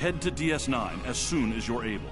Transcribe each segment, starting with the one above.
Head to DS9 as soon as you're able.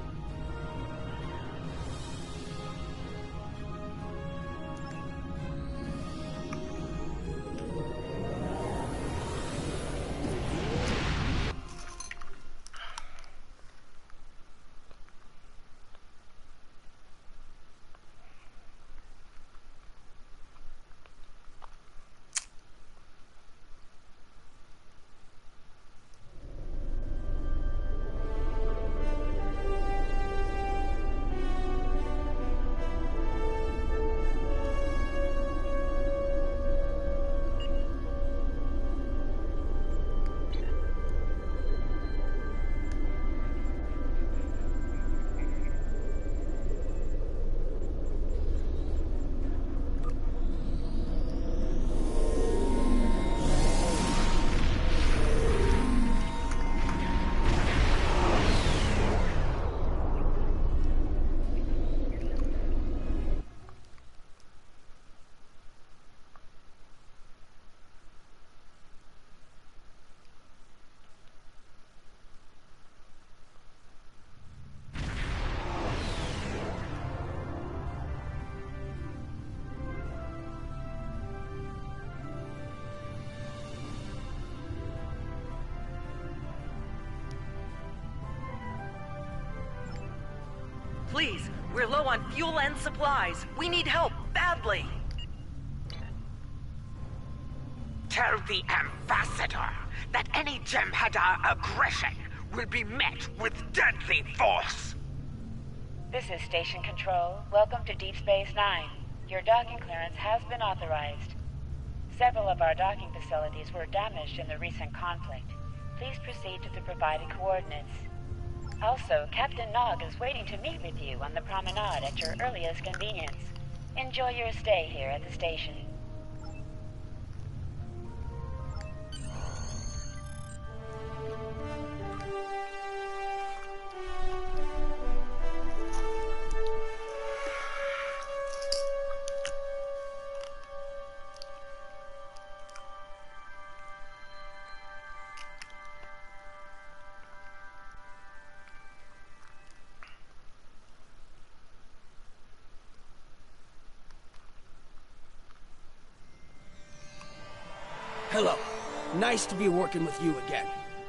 Please, we're low on fuel and supplies. We need help, badly. Tell the Ambassador that any Jem'Hadar aggression will be met with deadly force. This is Station Control. Welcome to Deep Space Nine. Your docking clearance has been authorized. Several of our docking facilities were damaged in the recent conflict. Please proceed to the provided coordinates. Also, Captain Nog is waiting to meet with you on the promenade at your earliest convenience. Enjoy your stay here at the station. Hello. Nice to be working with you again.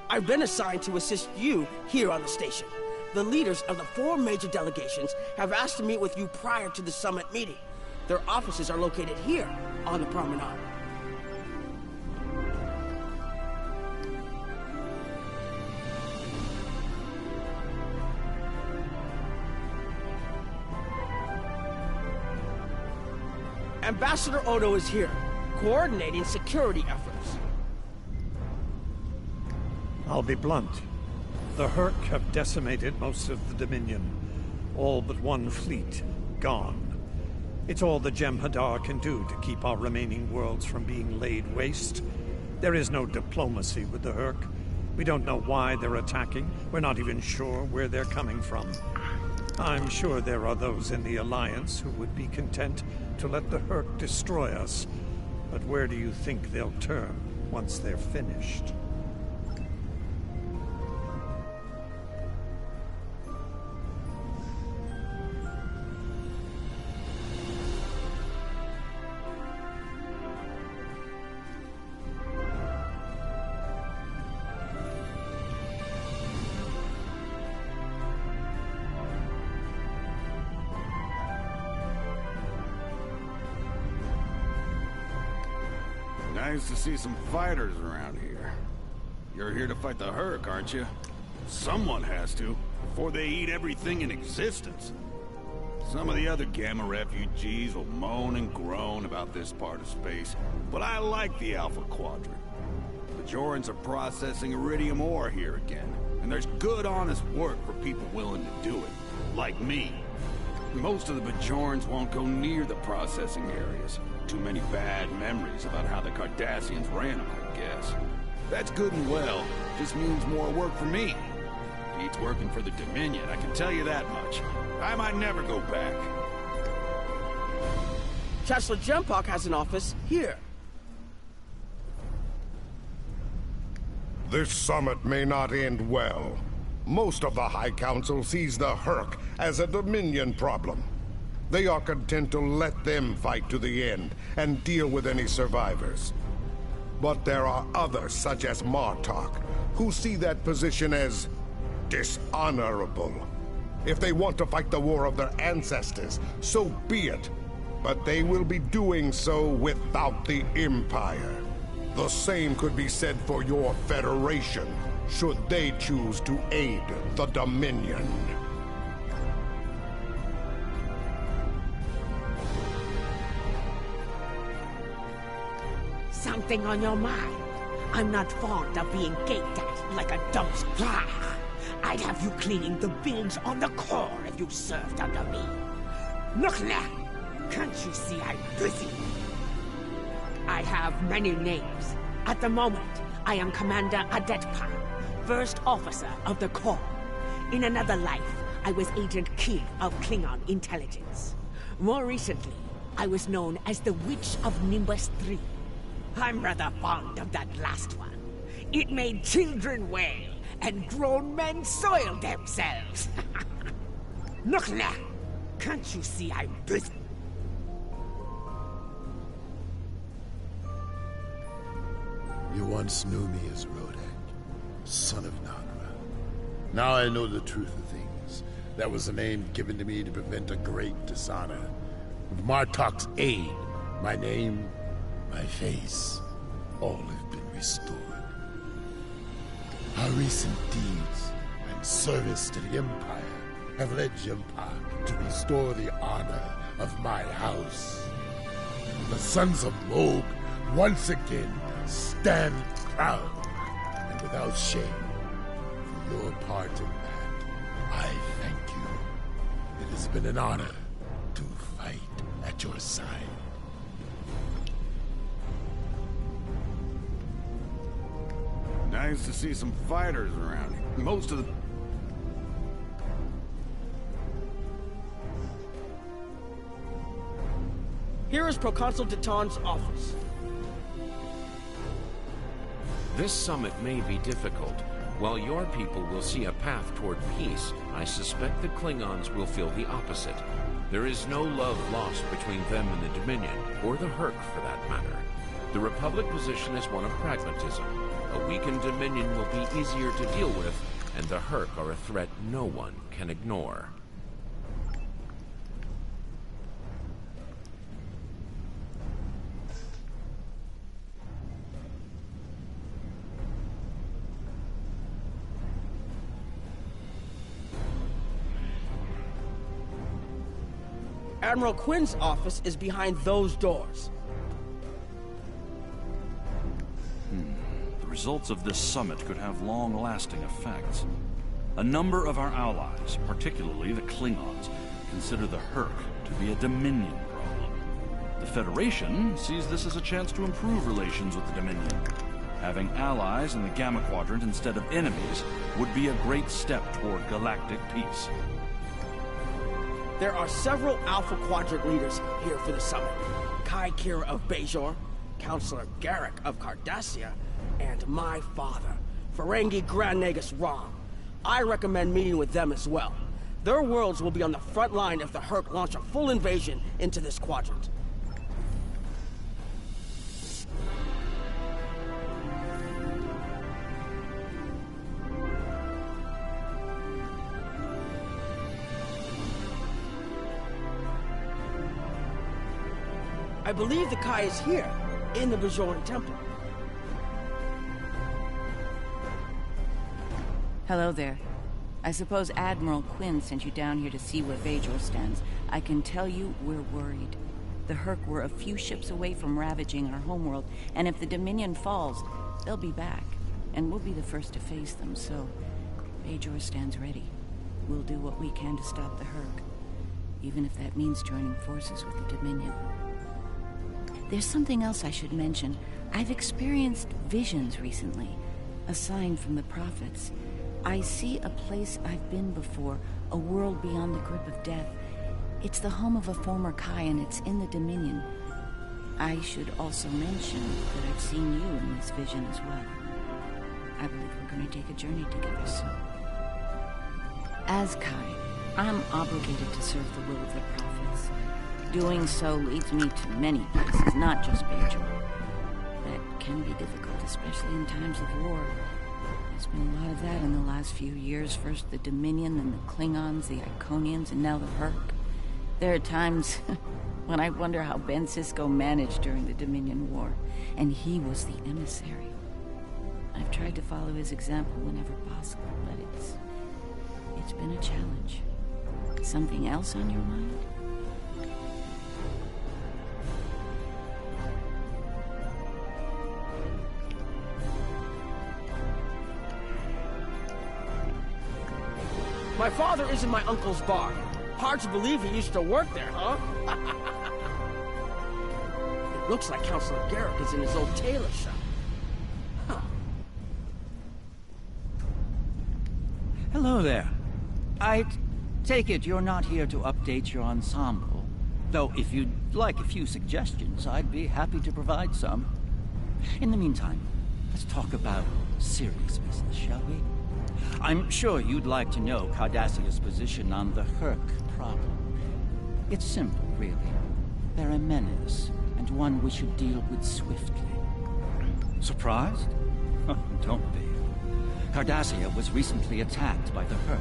I've been assigned to assist you here on the station. The leaders of the 4 major delegations have asked to meet with you prior to the summit meeting. Their offices are located here on the promenade. Ambassador Odo is here, coordinating security efforts. I'll be blunt. The Hurk have decimated most of the Dominion. All but one fleet, gone. It's all the Jem'Hadar can do to keep our remaining worlds from being laid waste. There is no diplomacy with the Hurk. We don't know why they're attacking. We're not even sure where they're coming from. I'm sure there are those in the Alliance who would be content to let the Hurk destroy us. But where do you think they'll turn once they're finished? Nice to see some fighters around here. You're here to fight the Hurk, aren't you? Someone has to, before they eat everything in existence. Some of the other Gamma refugees will moan and groan about this part of space, but I like the Alpha Quadrant. The Bajorans are processing iridium ore here again, and there's good, honest work for people willing to do it, like me. Most of the Bajorans won't go near the processing areas. Too many bad memories about how the Cardassians ran them, I guess. That's good and well. Just means more work for me. Beats working for the Dominion, I can tell you that much. I might never go back. Chancellor Jempok has an office here. This summit may not end well. Most of the High Council sees the Herc as a Dominion problem. They are content to let them fight to the end and deal with any survivors. But there are others, such as Martok, who see that position as dishonorable. If they want to fight the war of their ancestors, so be it. But they will be doing so without the Empire. The same could be said for your Federation, should they choose to aid the Dominion. Something on your mind? I'm not fond of being gaped at like a dumpster. I'd have you cleaning the bins on the core if you served under me. Look now! Can't you see I'm busy? I have many names. At the moment, I am Commander Adetpa, First Officer of the Corps. In another life, I was Agent Kir of Klingon Intelligence. More recently, I was known as the Witch of Nimbus 3. I'm rather fond of that last one. It made children wail, and grown men soil themselves. Look now! Can't you see I'm busy? You once knew me as Rodak, son of Nagra. Now I know the truth of things. That was a name given to me to prevent a great dishonor. With Martok's aid, my name, my face, all have been restored. Our recent deeds and service to the Empire have led Jempa to restore the honor of my house. The sons of Moog once again stand proud and without shame. For your part in that, I thank you. It has been an honor to fight at your side. Nice to see some fighters around here. Most of the... Here is Proconsul Deton's office. This summit may be difficult. While your people will see a path toward peace, I suspect the Klingons will feel the opposite. There is no love lost between them and the Dominion, or the Herc for that matter. The Republic position is one of pragmatism. A weakened Dominion will be easier to deal with, and the Herc are a threat no one can ignore. Admiral Quinn's office is behind those doors. The results of this summit could have long-lasting effects. A number of our allies, particularly the Klingons, consider the Herc to be a Dominion problem. The Federation sees this as a chance to improve relations with the Dominion. Having allies in the Gamma Quadrant instead of enemies would be a great step toward galactic peace. There are several Alpha Quadrant leaders here for the summit. Kai Kira of Bajor, Counselor Garrick of Cardassia, and my father, Ferengi Grand Nagus Rom. I recommend meeting with them as well. Their worlds will be on the front line if the Herc launch a full invasion into this quadrant. I believe the Kai is here, in the Bajoran Temple. Hello there. I suppose Admiral Quinn sent you down here to see where Bajor stands. I can tell you we're worried. The Herc were a few ships away from ravaging our homeworld, and if the Dominion falls, they'll be back. And we'll be the first to face them, so Bajor stands ready. We'll do what we can to stop the Herc, even if that means joining forces with the Dominion. There's something else I should mention. I've experienced visions recently, a sign from the prophets. I see a place I've been before, a world beyond the grip of death. It's the home of a former Kai, and it's in the Dominion. I should also mention that I've seen you in this vision as well. I believe we're going to take a journey together soon. As Kai, I'm obligated to serve the will of the prophets. Doing so leads me to many places, not just Bajor. That can be difficult, especially in times of war. There's been a lot of that in the last few years. First the Dominion, then the Klingons, the Iconians, and now the Hurk. There are times when I wonder how Ben Sisko managed during the Dominion War, and he was the emissary. I've tried to follow his example whenever possible, but it's been a challenge. Something else on your mind? My father is in my uncle's bar. Hard to believe he used to work there, huh? It looks like Counselor Garrick is in his old tailor shop. Huh. Hello there. I take it you're not here to update your ensemble. Though if you'd like a few suggestions, I'd be happy to provide some. In the meantime, let's talk about serious business, shall we? I'm sure you'd like to know Cardassia's position on the Hurk problem. It's simple, really. They're a menace, and one we should deal with swiftly. Surprised? Don't be. Cardassia was recently attacked by the Hurk.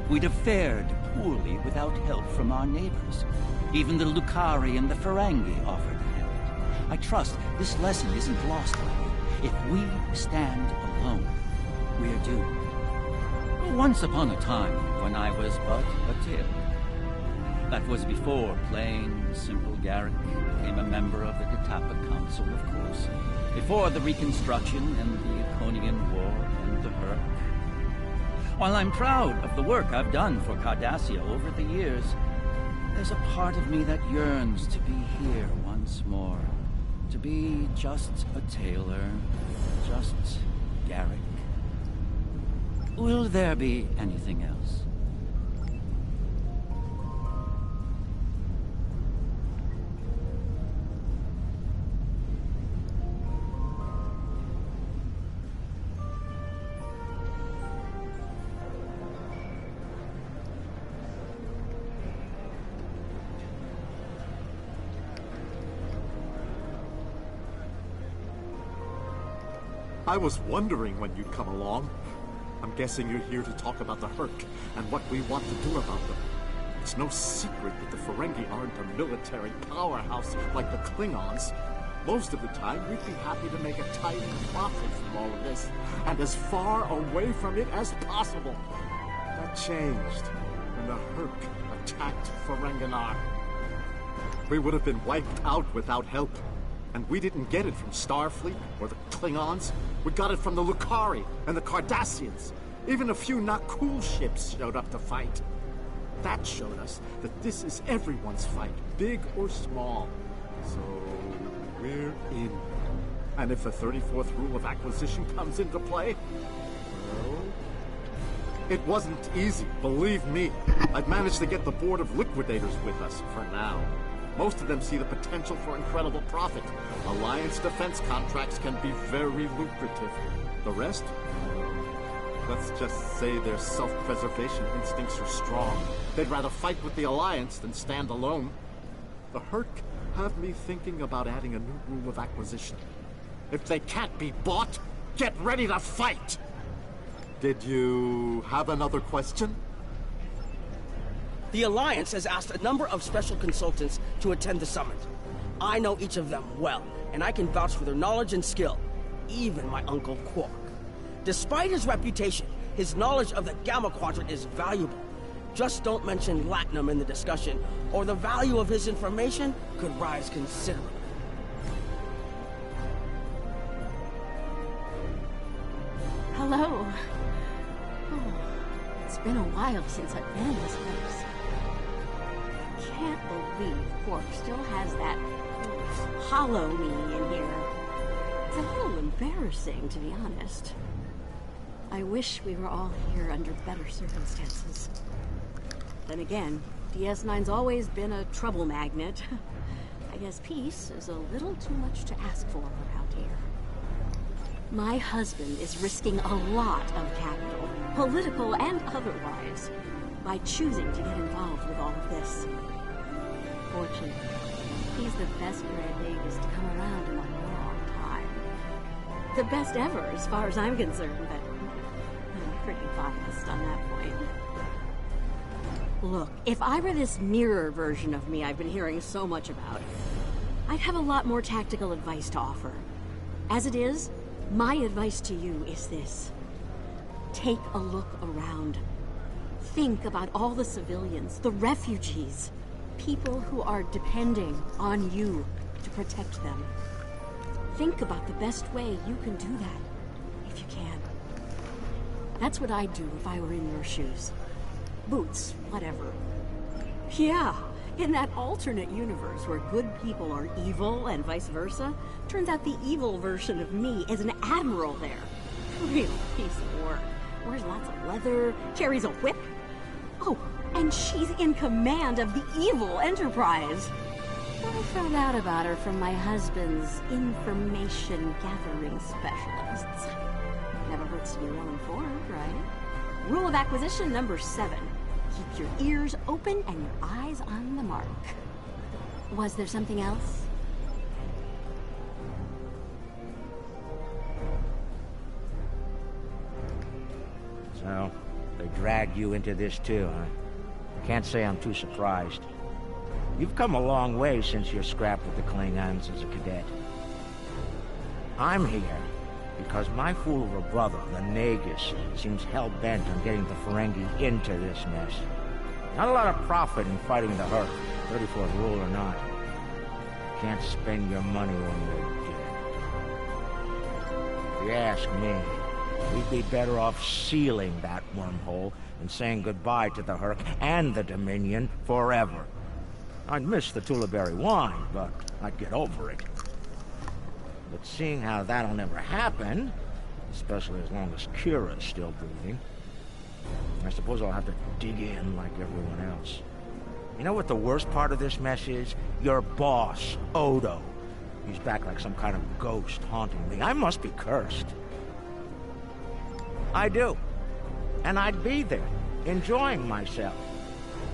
We'd have fared poorly without help from our neighbors. Even the Lukari and the Ferengi offered help. I trust this lesson isn't lost on you. If we stand alone, we're doomed. Once upon a time, when I was but a tailor. That was before plain, simple Garrick became a member of the Katapa Council, of course. Before the Reconstruction and the Iconian War and the Hurk. While I'm proud of the work I've done for Cardassia over the years, there's a part of me that yearns to be here once more. To be just a tailor, just Garrick. Will there be anything else? I was wondering when you'd come along. I'm guessing you're here to talk about the Hurk and what we want to do about them. It's no secret that the Ferengi aren't a military powerhouse like the Klingons. Most of the time, we'd be happy to make a tidy profit from all of this, and as far away from it as possible. That changed when the Hurk attacked Ferenginar. We would have been wiped out without help. And we didn't get it from Starfleet or the Klingons. We got it from the Lukari and the Cardassians. Even a few not cool ships showed up to fight. That showed us that this is everyone's fight, big or small. So we're in. And if the 34th rule of acquisition comes into play, well, it wasn't easy, believe me. I've managed to get the board of liquidators with us for now. Most of them see the potential for incredible profit. Alliance defense contracts can be very lucrative. The rest? Let's just say their self-preservation instincts are strong. They'd rather fight with the Alliance than stand alone. The Hurk have me thinking about adding a new rule of acquisition. If they can't be bought, get ready to fight! Did you have another question? The Alliance has asked a number of special consultants to attend the summit. I know each of them well, and I can vouch for their knowledge and skill. Even my Uncle Quark. Despite his reputation, his knowledge of the Gamma Quadrant is valuable. Just don't mention Latinum in the discussion, or the value of his information could rise considerably. Hello. Oh, it's been a while since I've been in this place. I can't believe Quark still has that hollow me in here. It's a little embarrassing, to be honest. I wish we were all here under better circumstances. Then again, DS9's always been a trouble magnet. I guess peace is a little too much to ask for around here. My husband is risking a lot of capital, political and otherwise, by choosing to get involved with all of this. Fortunately, he's the best bred Vegas to come around in a long time. The best ever, as far as I'm concerned, but I'm pretty biased on that point. Look, if I were this mirror version of me I've been hearing so much about, I'd have a lot more tactical advice to offer. As it is, my advice to you is this. Take a look around. Think about all the civilians, the refugees, people who are depending on you to protect them. Think about the best way you can do that, if you can. That's what I'd do if I were in your shoes. Boots, whatever. Yeah, in that alternate universe where good people are evil and vice versa, turns out the evil version of me is an admiral there. Real piece of work. Wears lots of leather, carries a whip. Oh, and she's in command of the evil Enterprise. I found out about her from my husband's information gathering specialists. Never hurts to be well informed, right? Rule of acquisition number 7. Keep your ears open and your eyes on the mark. Was there something else? So, they dragged you into this too, huh? Can't say I'm too surprised. You've come a long way since your scrap with the Klingons as a cadet. I'm here because my fool of a brother, the Nagus, seems hell-bent on getting the Ferengi into this mess. Not a lot of profit in fighting the Hurk, 34th rule or not. Can't spend your money when you're dead. If you ask me, we'd be better off sealing that wormhole and saying goodbye to the Hurk and the Dominion forever. I'd miss the Tullaberry wine, but I'd get over it. But seeing how that'll never happen, especially as long as Kira's still breathing, I suppose I'll have to dig in like everyone else. You know what the worst part of this mess is? Your boss, Odo. He's back like some kind of ghost haunting me. I must be cursed. I do. And I'd be there, enjoying myself.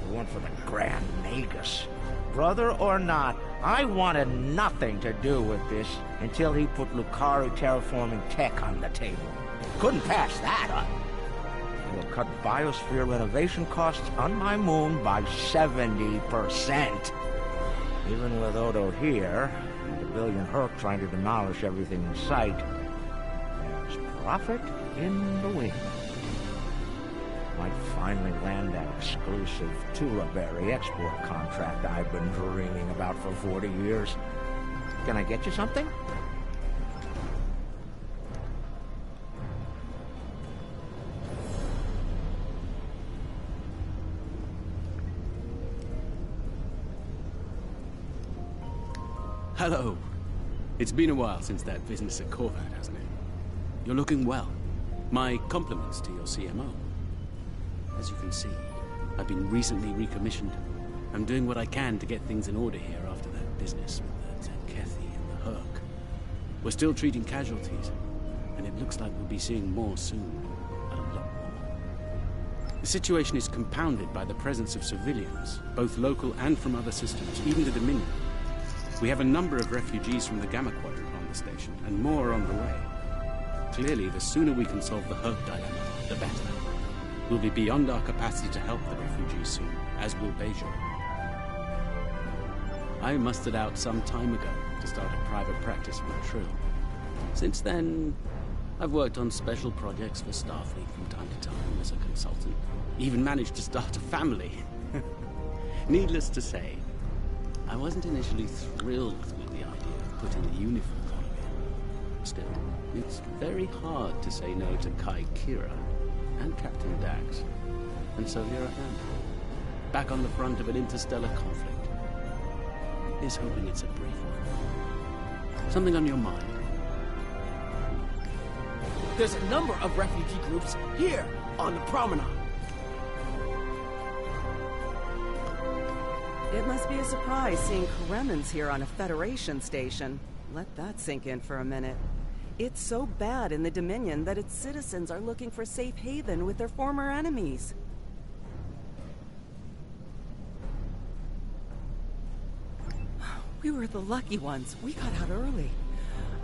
If it weren't for the Grand Nagus. Brother or not, I wanted nothing to do with this until he put Lucari terraforming tech on the table. Couldn't pass that up. It'll cut biosphere renovation costs on my moon by 70%. Even with Odo here, and a billion Hurk trying to demolish everything in sight, there's profit in the wind. Might finally land that exclusive Tullaberry export contract I've been dreaming about for 40 years. Can I get you something? Hello. It's been a while since that business at Quadrant, hasn't it? You're looking well. My compliments to your CMO. As you can see, I've been recently recommissioned. I'm doing what I can to get things in order here after that business with the Tenkethi and the Hurk. We're still treating casualties, and it looks like we'll be seeing more soon. A lot more. The situation is compounded by the presence of civilians, both local and from other systems, even the Dominion. We have a number of refugees from the Gamma Quadrant on the station, and more on the way. Clearly, the sooner we can solve the Hurk dilemma, the better. We'll be beyond our capacity to help the refugees soon, as will Bajor. I mustered out some time ago to start a private practice with Trill. Since then, I've worked on special projects for Starfleet from time to time as a consultant. Even managed to start a family. Needless to say, I wasn't initially thrilled with the idea of putting the uniform on me. Still, it's very hard to say no to Kai Kira and Captain Dax. And so here I am, back on the front of an interstellar conflict. Here's hoping it's a brief one. Something on your mind? There's a number of refugee groups here on the promenade. It must be a surprise seeing Karemans here on a Federation station. Let that sink in for a minute. It's so bad in the Dominion that its citizens are looking for safe haven with their former enemies. We were the lucky ones. We got out early.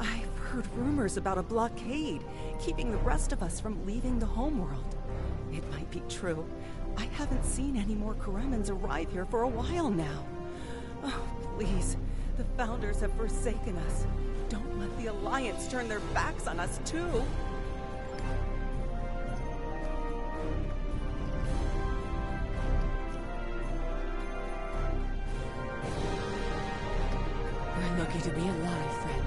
I've heard rumors about a blockade, keeping the rest of us from leaving the homeworld. It might be true. I haven't seen any more Karemans arrive here for a while now. Oh, please. The Founders have forsaken us. Don't let the Alliance turn their backs on us, too. We're lucky to be alive, friend.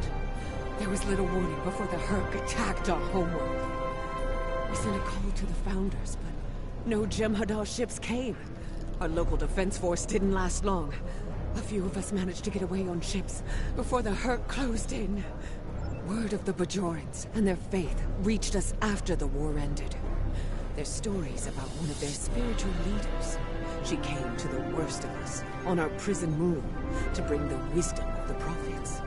There was little warning before the Herc attacked our homeworld. We sent a call to the Founders, but no Jem'Hadar ships came. Our local defense force didn't last long. A few of us managed to get away on ships before the Herc closed in. Word of the Bajorans and their faith reached us after the war ended. Their stories about one of their spiritual leaders. She came to the worst of us on our prison moon to bring the wisdom of the prophets.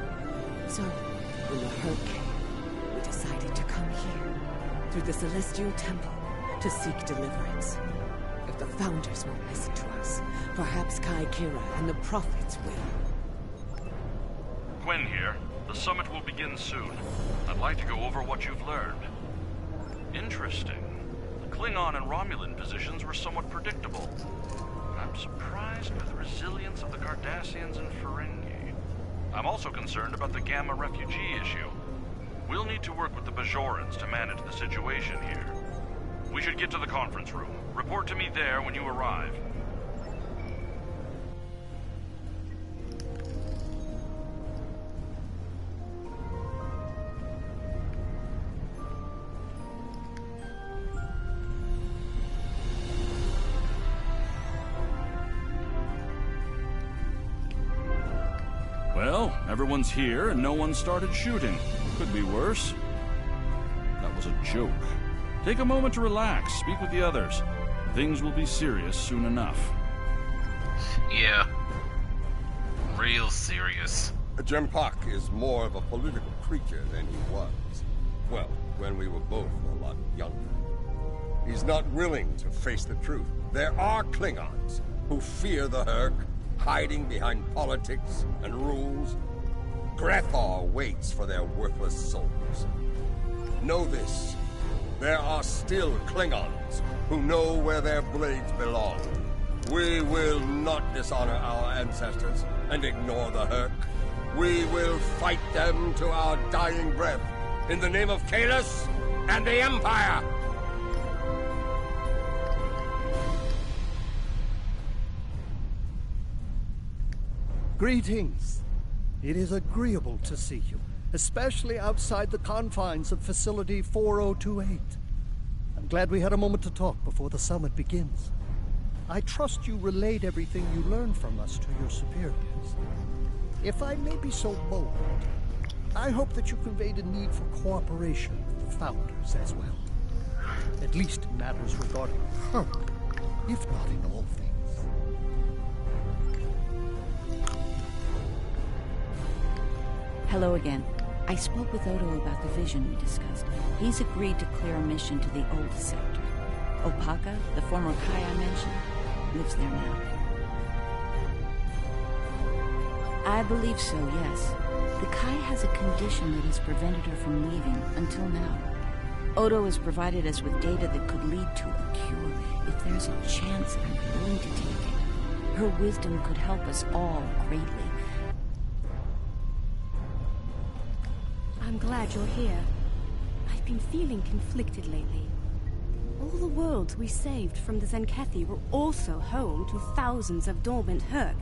So, when the Herc came, we decided to come here, through the Celestial Temple, to seek deliverance. If the Founders won't listen to us, perhaps Kai Kira and the prophets will. Quinn here. The summit will begin soon. I'd like to go over what you've learned. Interesting. The Klingon and Romulan positions were somewhat predictable. I'm surprised by the resilience of the Cardassians and Ferengi. I'm also concerned about the Gamma refugee issue. We'll need to work with the Bajorans to manage the situation here. We should get to the conference room. Report to me there when you arrive. Well, everyone's here and no one started shooting. Could be worse. That was a joke. Take a moment to relax, speak with the others. Things will be serious soon enough. Yeah. Real serious. Jempak is more of a political creature than he was. Well, when we were both a lot younger. He's not willing to face the truth. There are Klingons who fear the Herc, hiding behind politics and rules. Grethar waits for their worthless souls. Know this. There are still Klingons who know where their blades belong. We will not dishonor our ancestors and ignore the Herc. We will fight them to our dying breath in the name of Kahless and the Empire! Greetings. It is agreeable to see you, especially outside the confines of Facility 4028. I'm glad we had a moment to talk before the summit begins. I trust you relayed everything you learned from us to your superiors. If I may be so bold, I hope that you conveyed a need for cooperation with the Founders as well. At least in matters regarding her, if not in all things. Hello again. I spoke with Odo about the vision we discussed. He's agreed to clear a mission to the old sector. Opaka, the former Kai I mentioned, lives there now. I believe so, yes. The Kai has a condition that has prevented her from leaving until now. Odo has provided us with data that could lead to a cure. If there's a chance, I'm willing to take it. Her wisdom could help us all greatly. I'm glad you're here. I've been feeling conflicted lately. All the worlds we saved from the Zenkethi were also home to thousands of dormant Herc.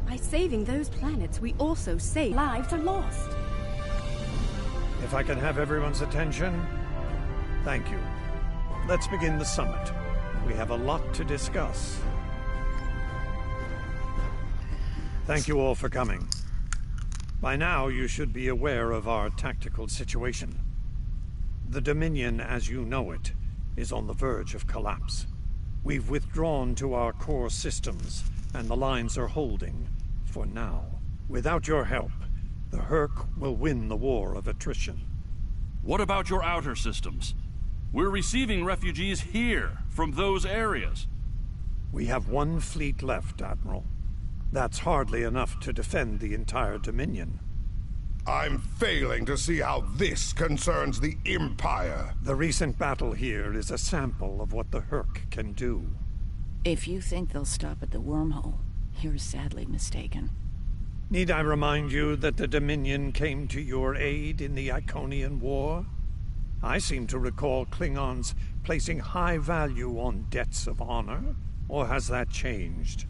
By saving those planets, we also saved lives are lost. If I can have everyone's attention, thank you. Let's begin the summit. We have a lot to discuss. Thank you all for coming. By now, you should be aware of our tactical situation. The Dominion, as you know it, is on the verge of collapse. We've withdrawn to our core systems, and the lines are holding, for now. Without your help, the Herc will win the war of attrition. What about your outer systems? We're receiving refugees here, from those areas. We have one fleet left, Admiral. That's hardly enough to defend the entire Dominion. I'm failing to see how this concerns the Empire. The recent battle here is a sample of what the Herc can do. If you think they'll stop at the wormhole, you're sadly mistaken. Need I remind you that the Dominion came to your aid in the Iconian War? I seem to recall Klingons placing high value on debts of honor, or has that changed?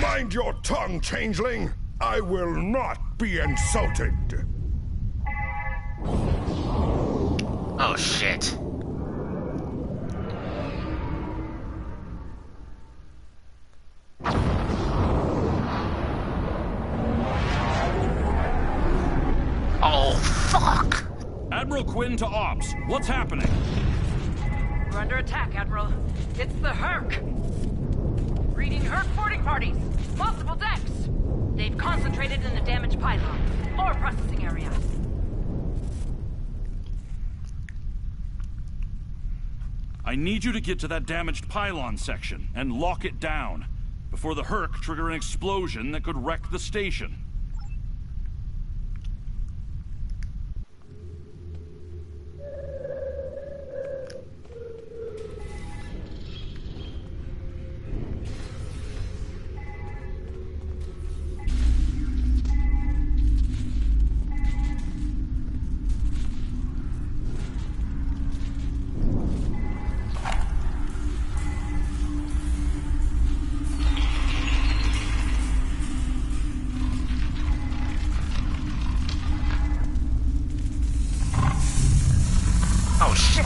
Mind your tongue, changeling! I will not be insulted! Oh, shit. Oh, fuck! Admiral Quinn to Ops. What's happening? We're under attack, Admiral. It's the Herc. Reading Herc boarding parties. Multiple decks. They've concentrated in the damaged pylon. Ore processing area. I need you to get to that damaged pylon section and lock it down before the Herc trigger an explosion that could wreck the station. Oh, shit!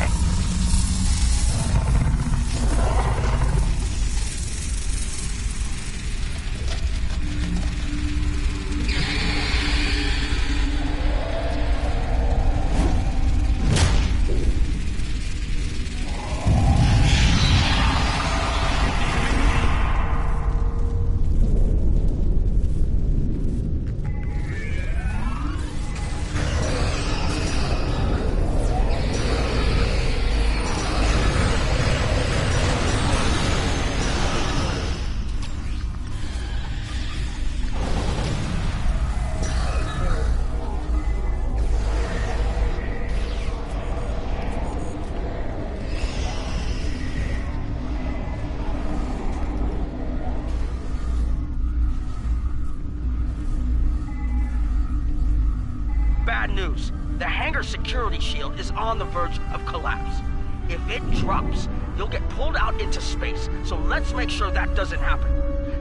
Bad news. The hangar security shield is on the verge of collapse. If it drops, you'll get pulled out into space, so let's make sure that doesn't happen.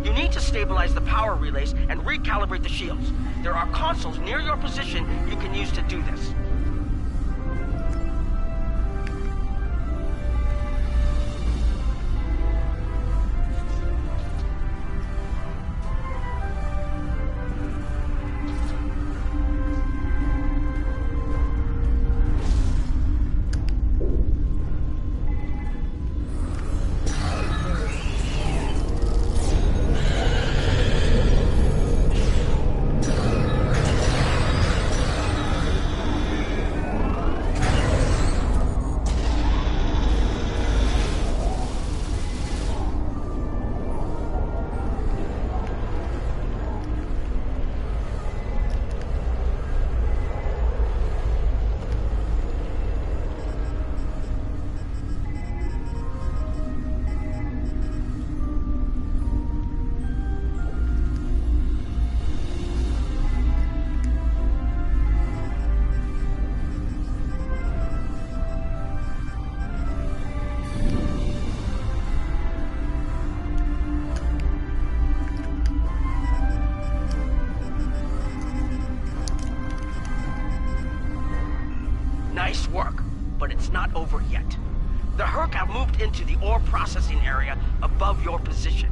You need to stabilize the power relays and recalibrate the shields. There are consoles near your position you can use to do this. Nice work, but it's not over yet. The Herc have moved into the ore processing area above your position.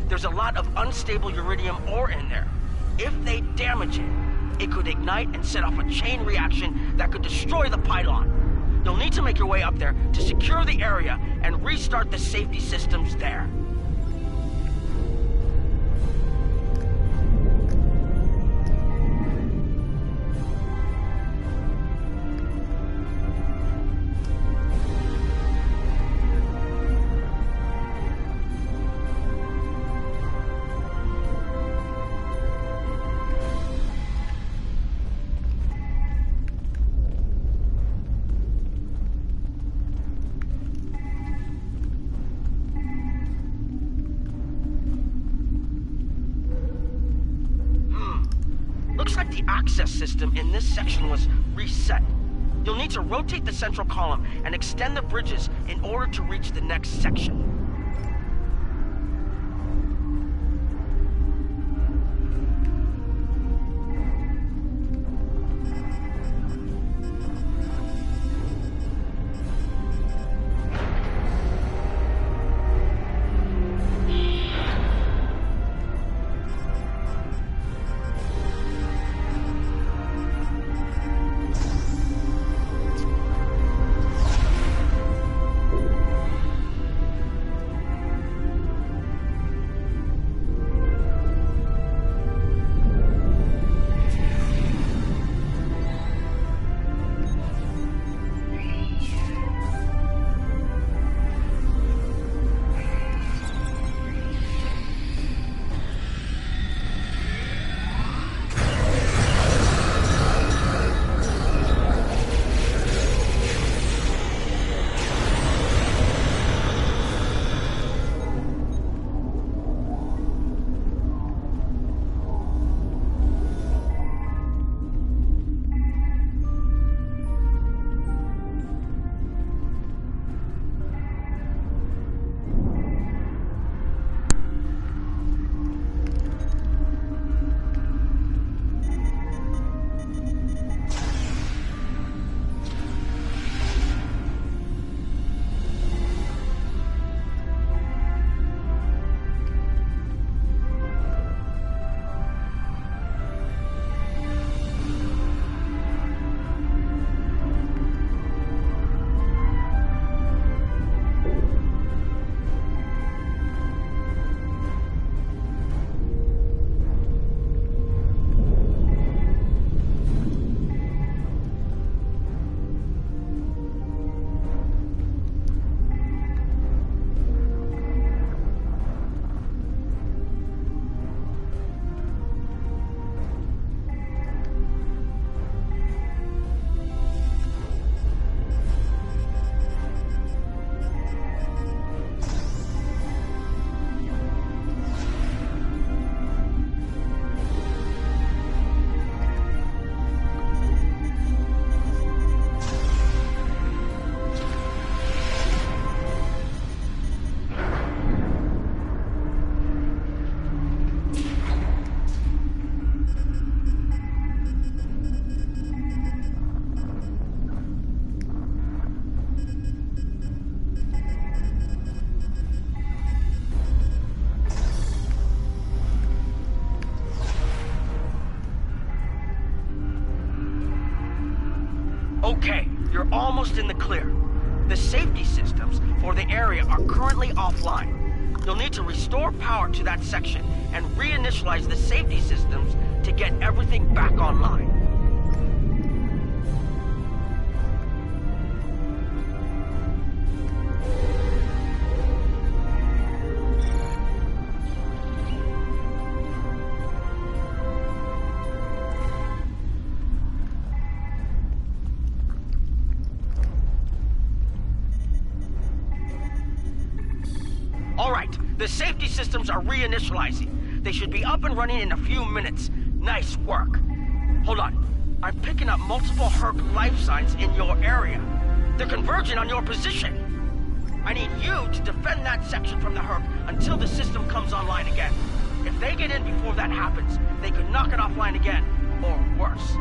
There's a lot of unstable uridium ore in there. If they damage it, it could ignite and set off a chain reaction that could destroy the pylon. You'll need to make your way up there to secure the area and restart the safety systems there. like the access system in this section was reset. You'll need to rotate the central column and extend the bridges in order to reach the next section. Okay, you're almost in the clear. The safety systems for the area are currently offline. You'll need to restore power to that section and reinitialize the safety systems to get everything back online. The safety systems are reinitializing. They should be up and running in a few minutes. Nice work. Hold on. I'm picking up multiple Herc life signs in your area. They're converging on your position. I need you to defend that section from the Herc until the system comes online again. If they get in before that happens, they could knock it offline again, or worse.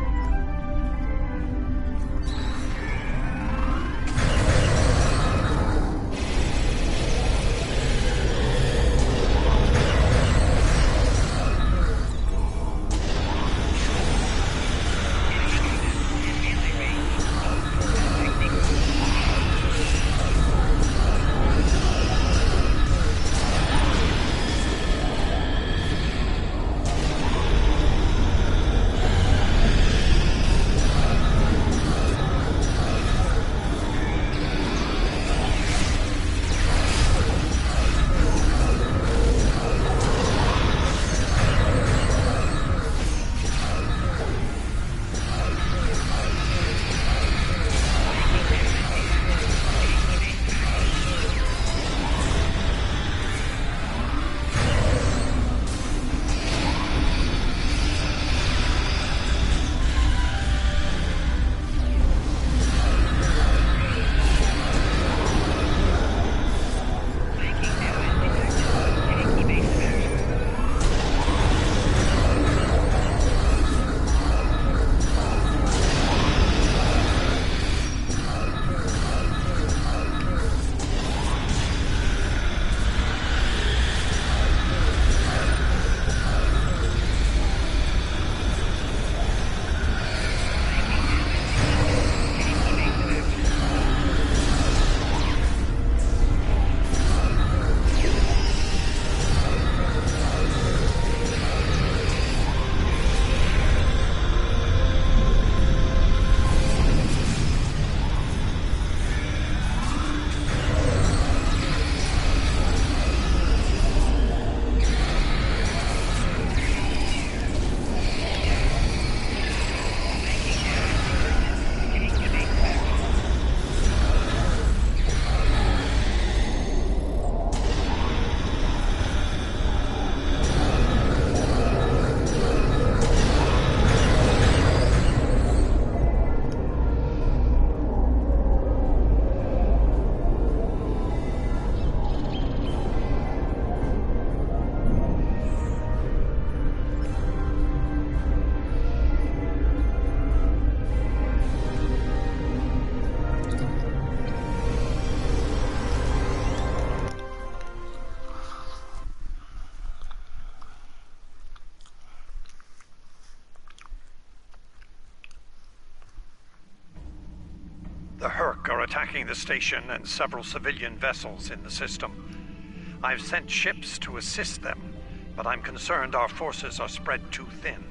The Herc are attacking the station and several civilian vessels in the system. I've sent ships to assist them, but I'm concerned our forces are spread too thin.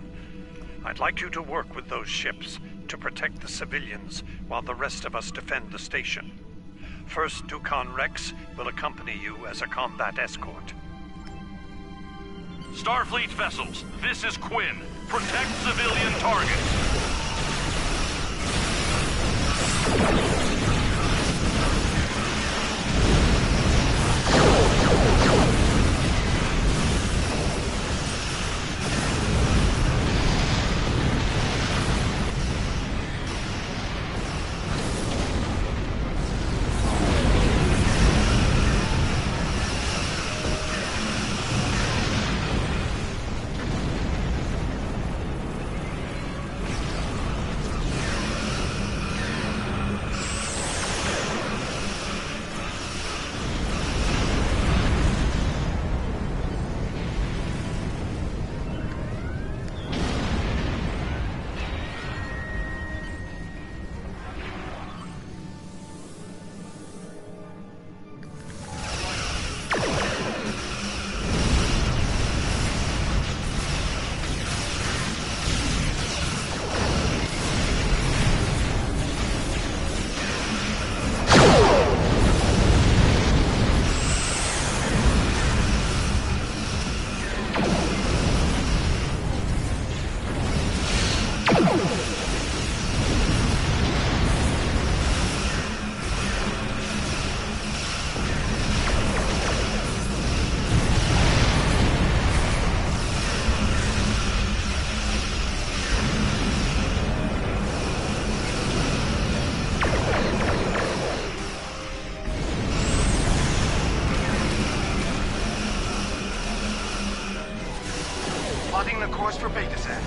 I'd like you to work with those ships to protect the civilians while the rest of us defend the station. First Dukan Rex will accompany you as a combat escort. Starfleet vessels, this is Quinn. Protect civilian targets. Plotting the course for Betazan.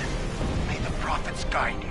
May the prophets guide you.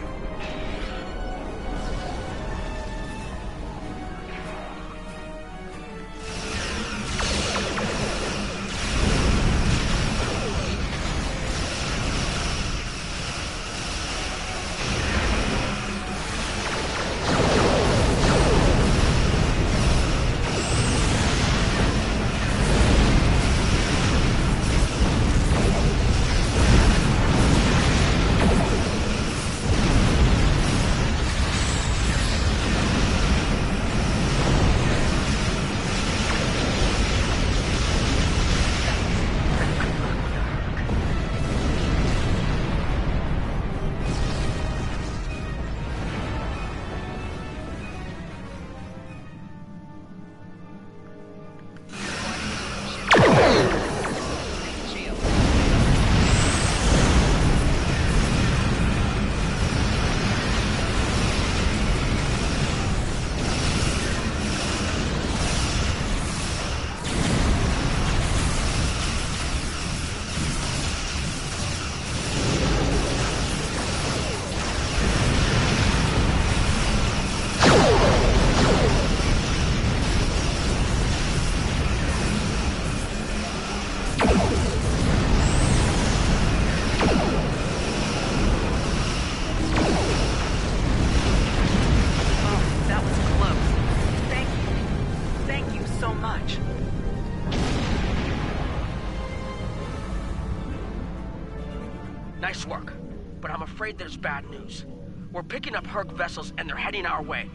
Nice work, but I'm afraid there's bad news. We're picking up Herc vessels and they're heading our way.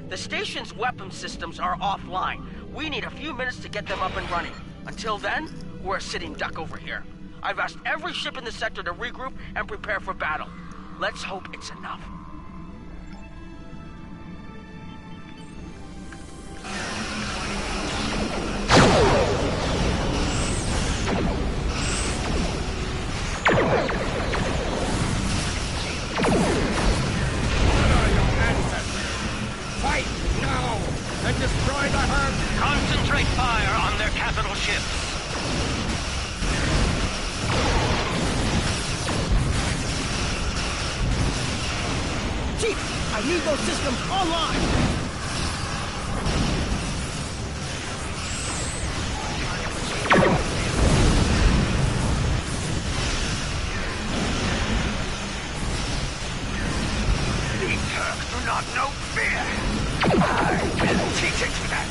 The station's weapon systems are offline. We need a few minutes to get them up and running. Until then, we're a sitting duck over here. I've asked every ship in the sector to regroup and prepare for battle. Let's hope it's enough. Fight now and destroy the Herc! Concentrate fire on their capital ships. Chief, I need those systems online! These Hercs do not know fear! I will teach it to them!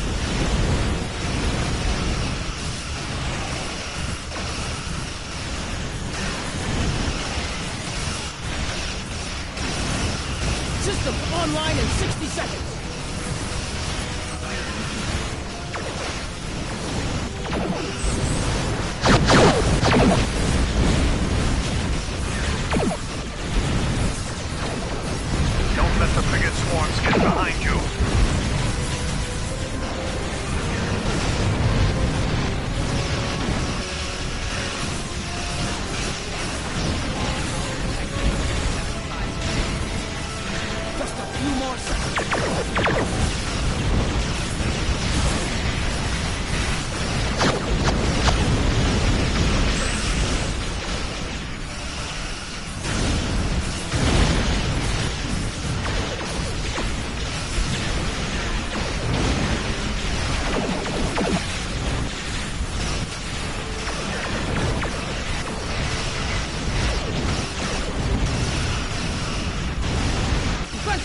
System online in 60 seconds. Don't let the frigate swarms get behind you.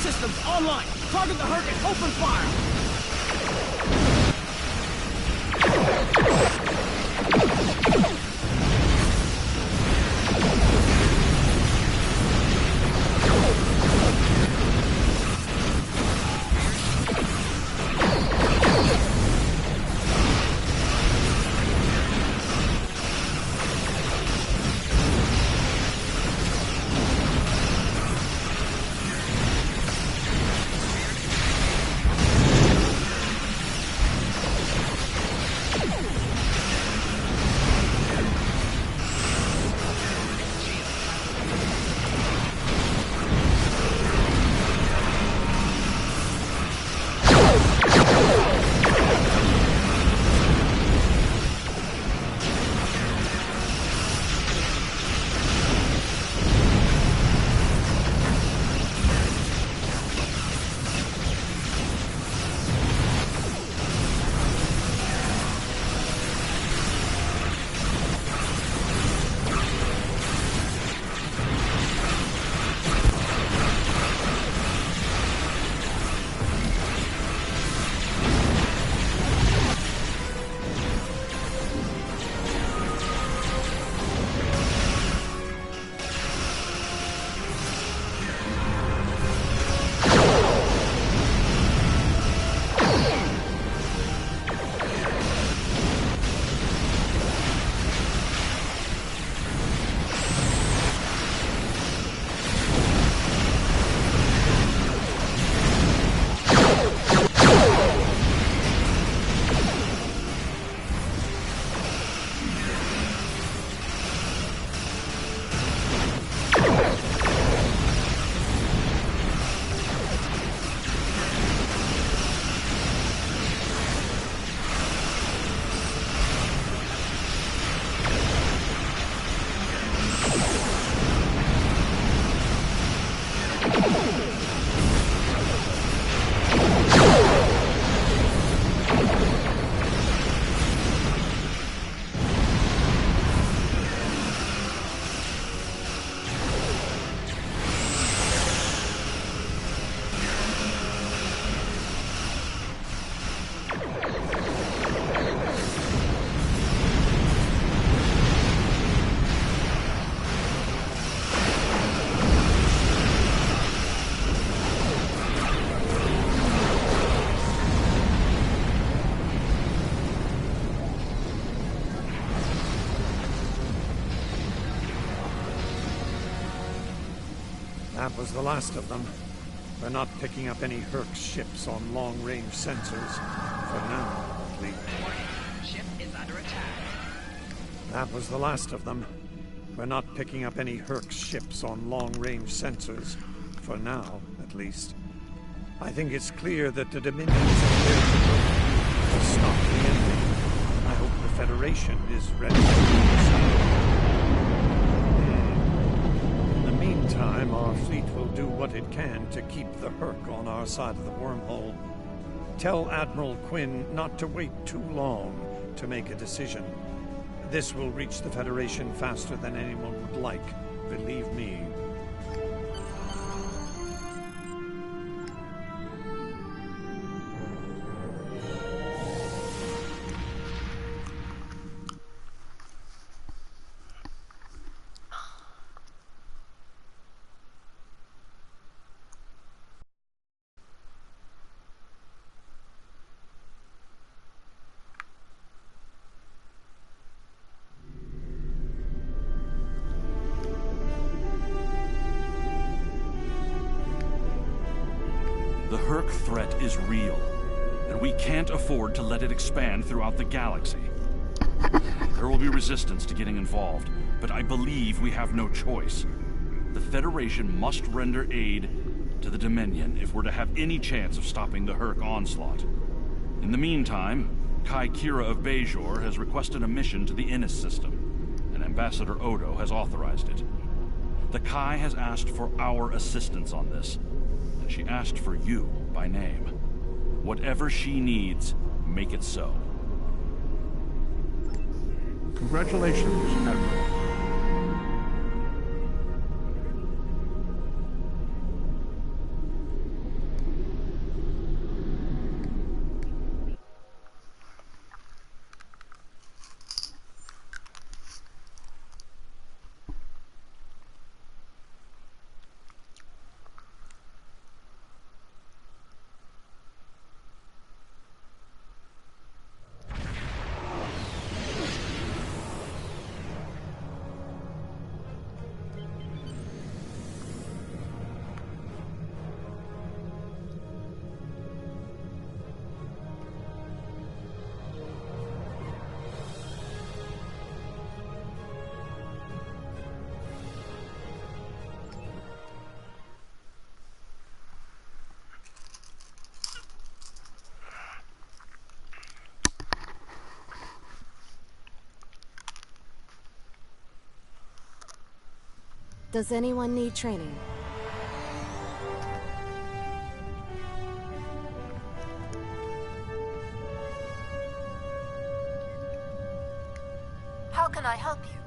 Systems online. Target the Herc and open fire. That was the last of them. We're not picking up any Herc ships on long-range sensors. For now, at least. Ship is under attack. That was the last of them. We're not picking up any Herc ships on long-range sensors. For now, at least. I think it's clear that the Dominions are there to stop the ending. I hope the Federation is ready to do the same. In the meantime, our fleet will do what it can to keep the Herc on our side of the wormhole. Tell Admiral Quinn not to wait too long to make a decision. This will reach the Federation faster than anyone would like, believe me. Herc threat is real, and we can't afford to let it expand throughout the galaxy. There will be resistance to getting involved, but I believe we have no choice. The Federation must render aid to the Dominion if we're to have any chance of stopping the Herc onslaught. In the meantime, Kai Kira of Bajor has requested a mission to the Innis system, and Ambassador Odo has authorized it. The Kai has asked for our assistance on this, and she asked for you by name. Whatever she needs, make it so. Congratulations, Admiral. Does anyone need training? How can I help you?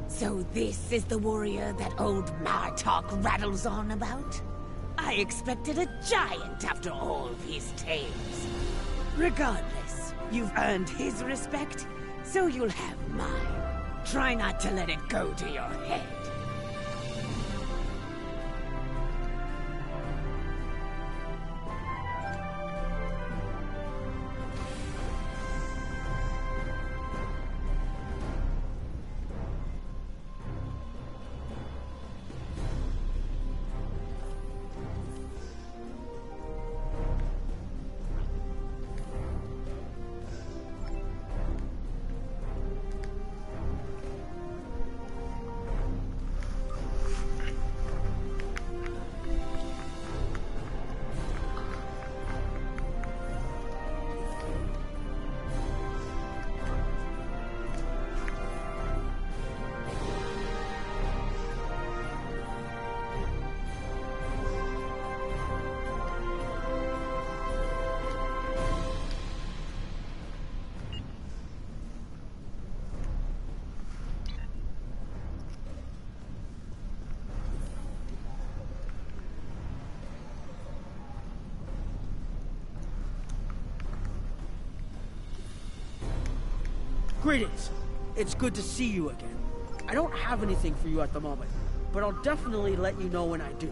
So this is the warrior that old Martok rattles on about? I expected a giant after all his tales. Regardless, you've earned his respect, so you'll have mine. Try not to let it go to your head. Greetings. It's good to see you again. I don't have anything for you at the moment, but I'll definitely let you know when I do.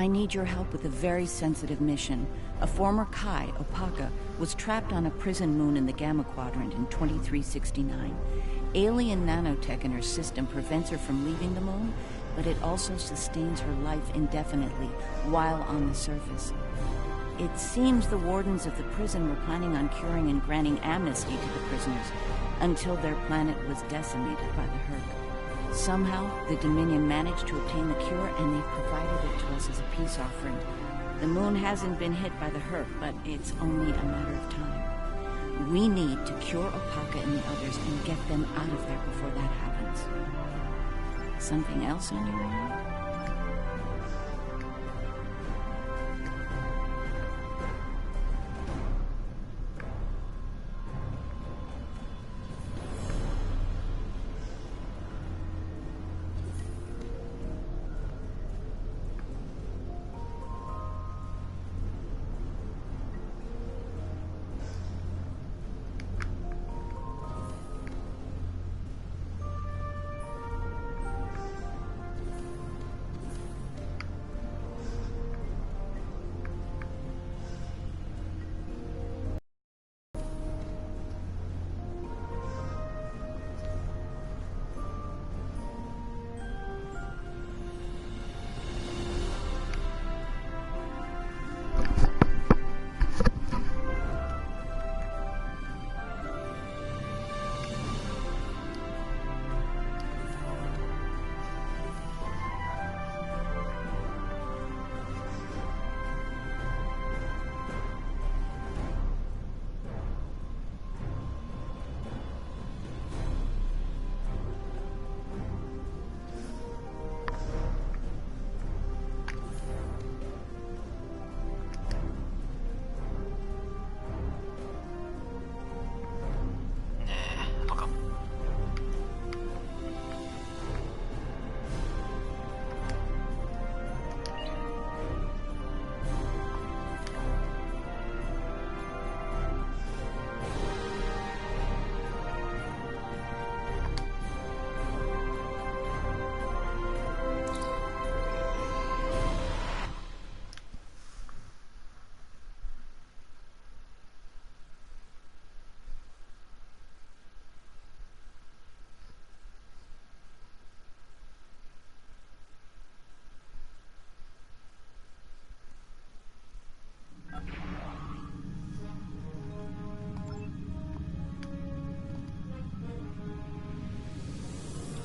I need your help with a very sensitive mission. A former Kai, Opaka, was trapped on a prison moon in the Gamma Quadrant in 2369. Alien nanotech in her system prevents her from leaving the moon, but it also sustains her life indefinitely while on the surface. It seems the wardens of the prison were planning on curing and granting amnesty to the prisoners until their planet was decimated by the Herc. Somehow, the Dominion managed to obtain the cure, and they've provided it to us as a peace offering. The moon hasn't been hit by the Herc, but it's only a matter of time. We need to cure Opaka and the others and get them out of there before that happens. Something else on your mind?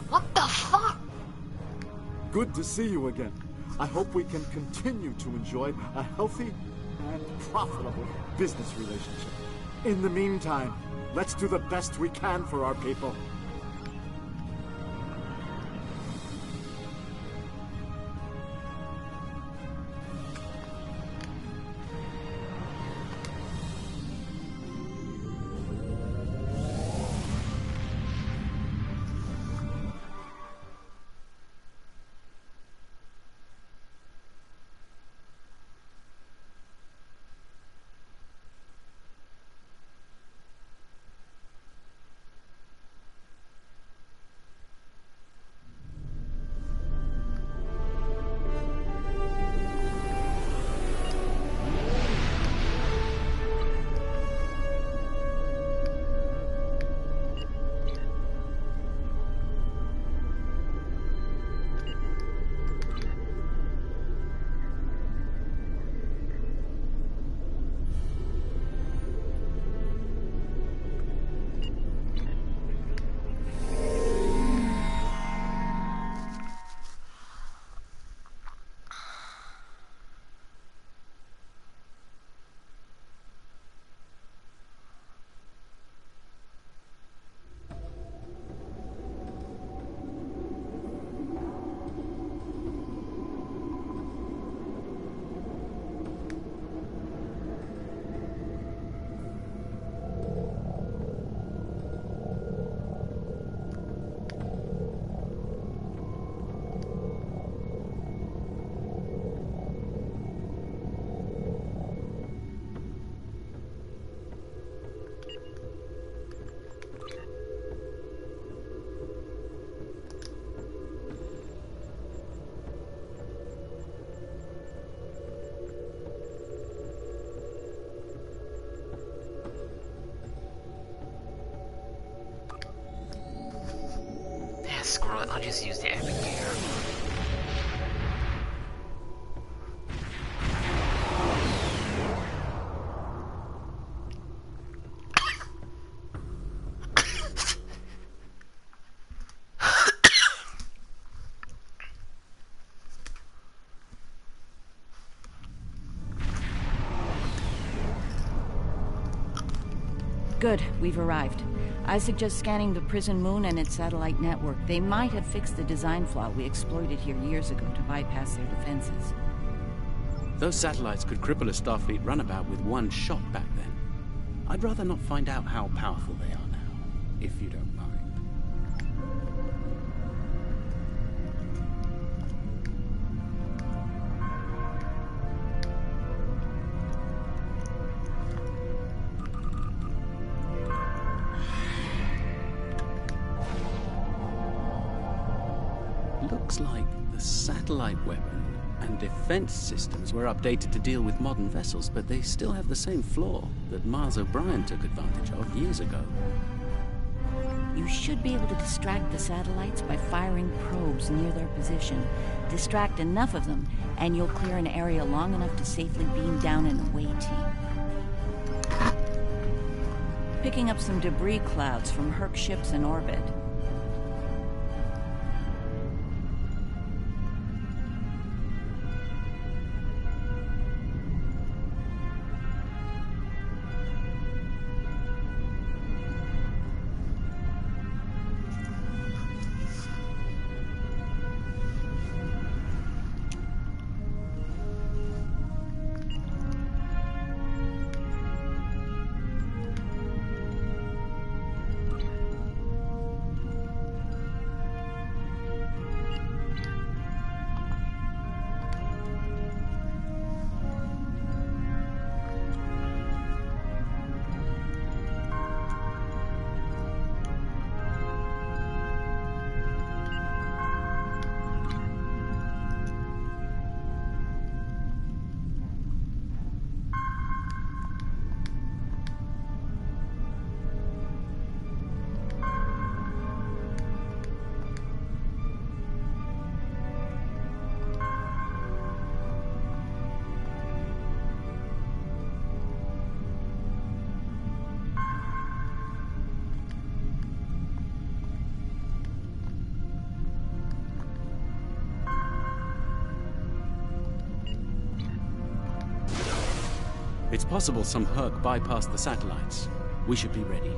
What the fuck? Good to see you again. I hope we can continue to enjoy a healthy and profitable business relationship. In the meantime, let's do the best we can for our people. I'll just use the epic gear. Good, we've arrived. I suggest scanning the prison moon and its satellite network. They might have fixed the design flaw we exploited here years ago to bypass their defenses. Those satellites could cripple a Starfleet runabout with one shot back then. I'd rather not find out how powerful they are now, if you don't mind. Looks like the satellite weapon and defense systems were updated to deal with modern vessels, but they still have the same flaw that Miles O'Brien took advantage of years ago. You should be able to distract the satellites by firing probes near their position. Distract enough of them, and you'll clear an area long enough to safely beam down an away team. Picking up some debris clouds from Herc ships in orbit. It's possible some Herc bypassed the satellites. We should be ready.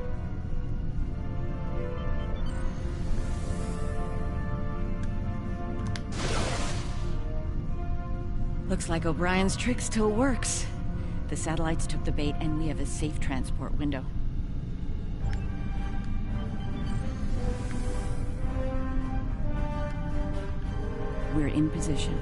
Looks like O'Brien's trick still works. The satellites took the bait, and we have a safe transport window. We're in position.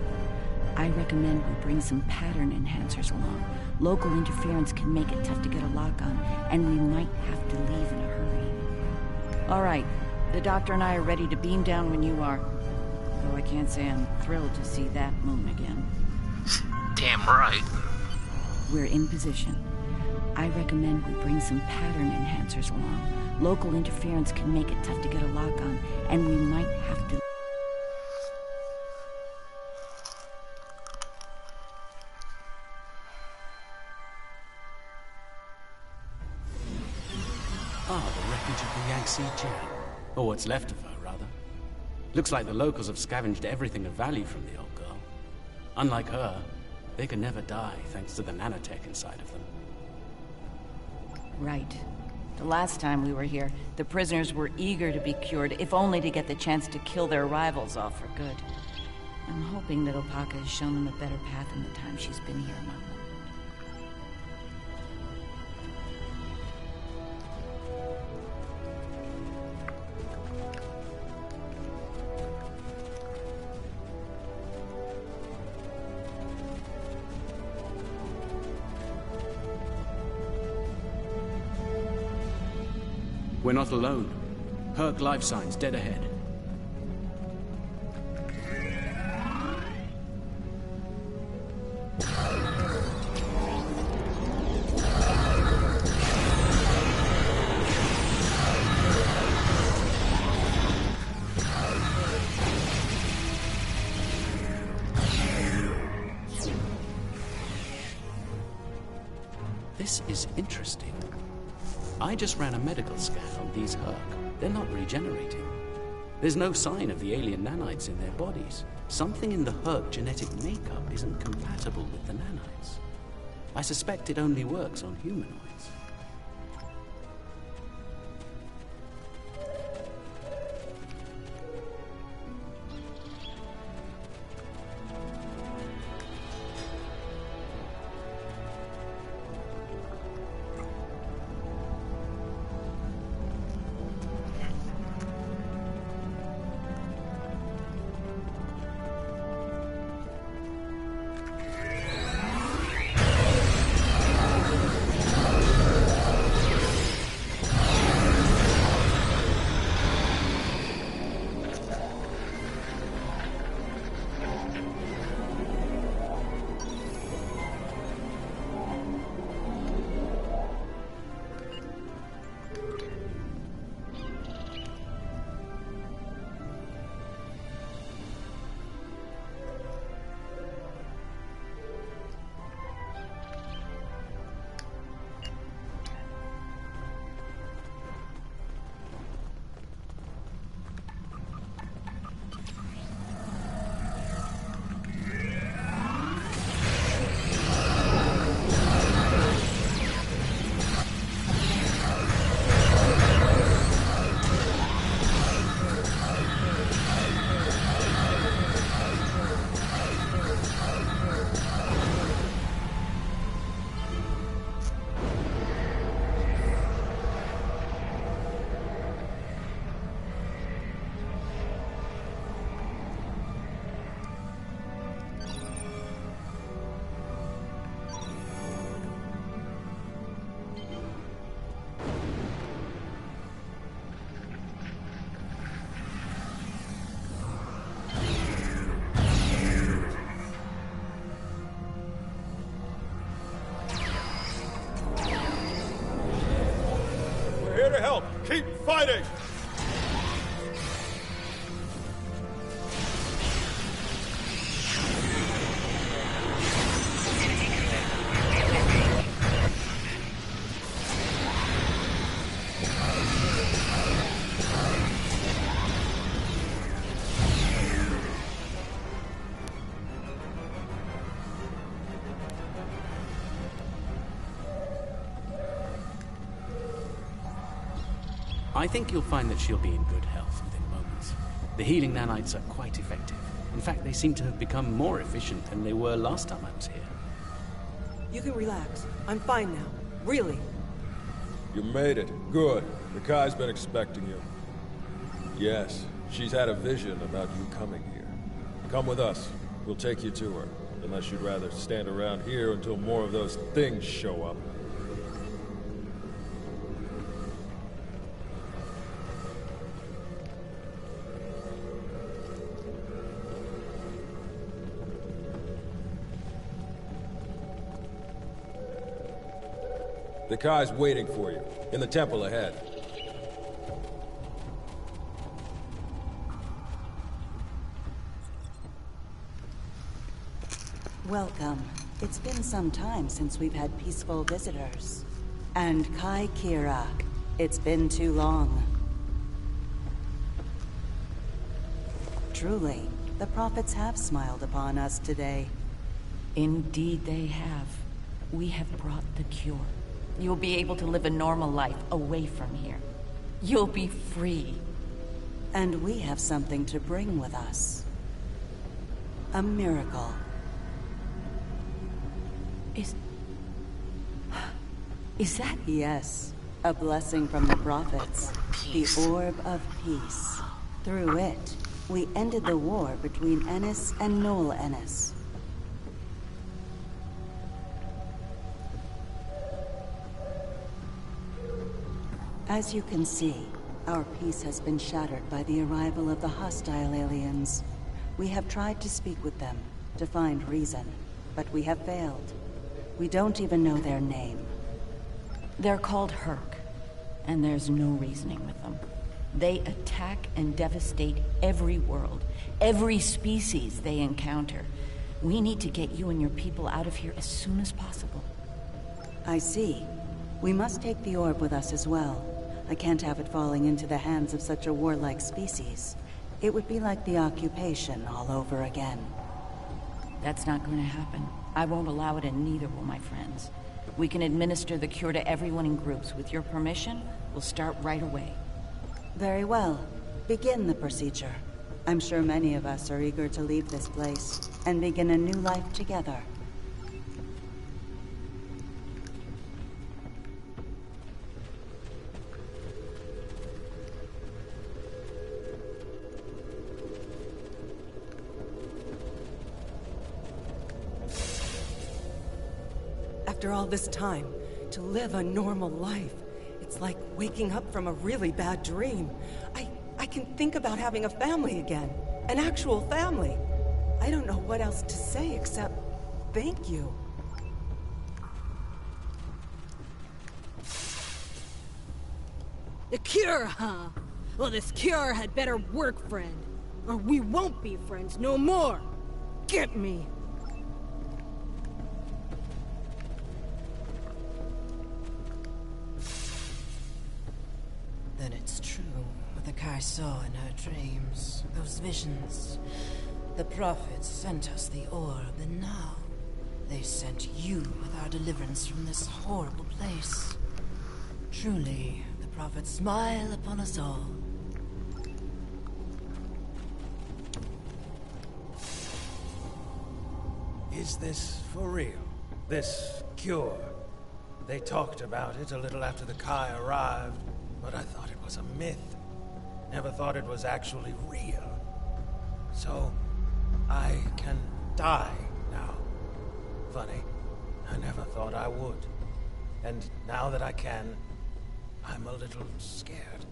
I recommend we bring some pattern enhancers along. Local interference can make it tough to get a lock on, and we might have to leave in a hurry. All right, the Doctor and I are ready to beam down when you are. Though I can't say I'm thrilled to see that moon again. Damn right. We're in position. I recommend we bring some pattern enhancers along. Local interference can make it tough to get a lock on, and we might have to... The wreckage of the Yangtze Jam. Or what's left of her, rather. Looks like the locals have scavenged everything of value from the old girl. Unlike her, they can never die thanks to the nanotech inside of them. Right. The last time we were here, the prisoners were eager to be cured, if only to get the chance to kill their rivals off for good. I'm hoping that Opaka has shown them a better path in the time she's been here among them. We're not alone. Herc life signs dead ahead. This is interesting. I just ran a medical scan on these Herc. They're not regenerating. There's no sign of the alien nanites in their bodies. Something in the Herc genetic makeup isn't compatible with the nanites. I suspect it only works on humanoids. Here to help. Keep fighting! I think you'll find that she'll be in good health within moments. The healing nanites are quite effective. In fact, they seem to have become more efficient than they were last time I was here. You can relax. I'm fine now. Really. You made it. Good. Mikai's been expecting you. Yes, she's had a vision about you coming here. Come with us. We'll take you to her. Unless you'd rather stand around here until more of those things show up. The Kai's waiting for you, in the temple ahead. Welcome. It's been some time since we've had peaceful visitors. And Kai Kira, it's been too long. Truly, the prophets have smiled upon us today. Indeed they have. We have brought the cure. You'll be able to live a normal life away from here. You'll be free. And we have something to bring with us. A miracle. Is that? Yes. A blessing from the prophets. The Orb of Peace. Through it, we ended the war between Ennis and Noel Ennis. As you can see, our peace has been shattered by the arrival of the hostile aliens. We have tried to speak with them, to find reason, but we have failed. We don't even know their name. They're called Herc, and there's no reasoning with them. They attack and devastate every world, every species they encounter. We need to get you and your people out of here as soon as possible. I see. We must take the orb with us as well. I can't have it falling into the hands of such a warlike species. It would be like the occupation all over again. That's not going to happen. I won't allow it, and neither will my friends. We can administer the cure to everyone in groups. With your permission, we'll start right away. Very well. Begin the procedure. I'm sure many of us are eager to leave this place and begin a new life together. After all this time, to live a normal life, it's like waking up from a really bad dream. I can think about having a family again. An actual family. I don't know what else to say except thank you. The cure, huh? Well, this cure had better work, friend. Or we won't be friends no more. Get me! Then it's true what the Kai saw in her dreams. Those visions. The prophets sent us the orb, and now they sent you with our deliverance from this horrible place. Truly, the prophets smile upon us all. Is this for real? This cure? They talked about it a little after the Kai arrived, but I thought it was a myth. Never thought it was actually real. So, I can die now. Funny, I never thought I would. And now that I can, I'm a little scared.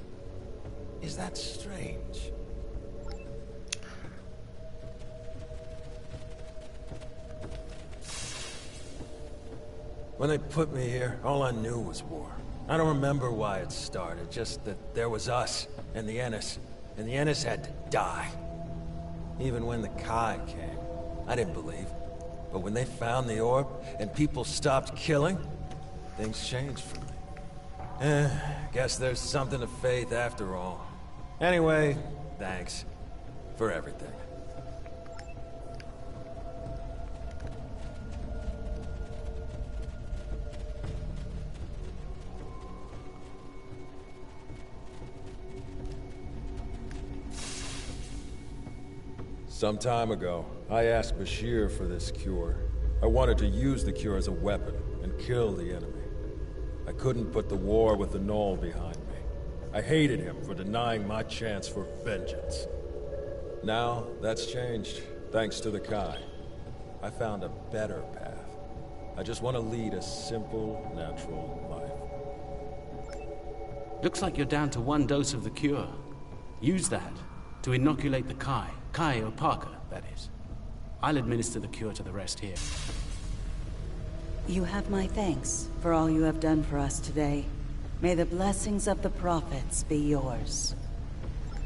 Is that strange? When they put me here, all I knew was war. I don't remember why it started, just that there was us and the Ennis had to die. Even when the Kai came, I didn't believe. But when they found the orb and people stopped killing, things changed for me. Guess there's something to faith after all. Anyway, thanks for everything. Some time ago, I asked Bashir for this cure. I wanted to use the cure as a weapon and kill the enemy. I couldn't put the war with the Knoll behind me. I hated him for denying my chance for vengeance. Now, that's changed, thanks to the Kai. I found a better path. I just want to lead a simple, natural life. Looks like you're down to 1 dose of the cure. Use that to inoculate the Kai. Kai or Parker, that is. I'll administer the cure to the rest here. You have my thanks for all you have done for us today. May the blessings of the prophets be yours.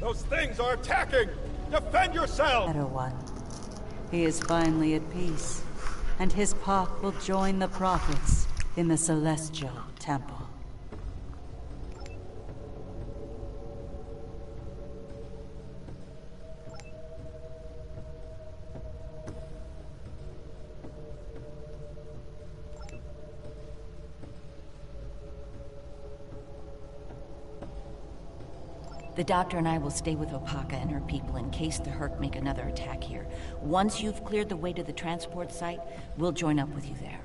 Those things are attacking! Defend yourself! Better one. He is finally at peace, and his path will join the prophets in the Celestial Temple. The doctor and I will stay with Opaka and her people in case the Herc make another attack here. Once you've cleared the way to the transport site, we'll join up with you there.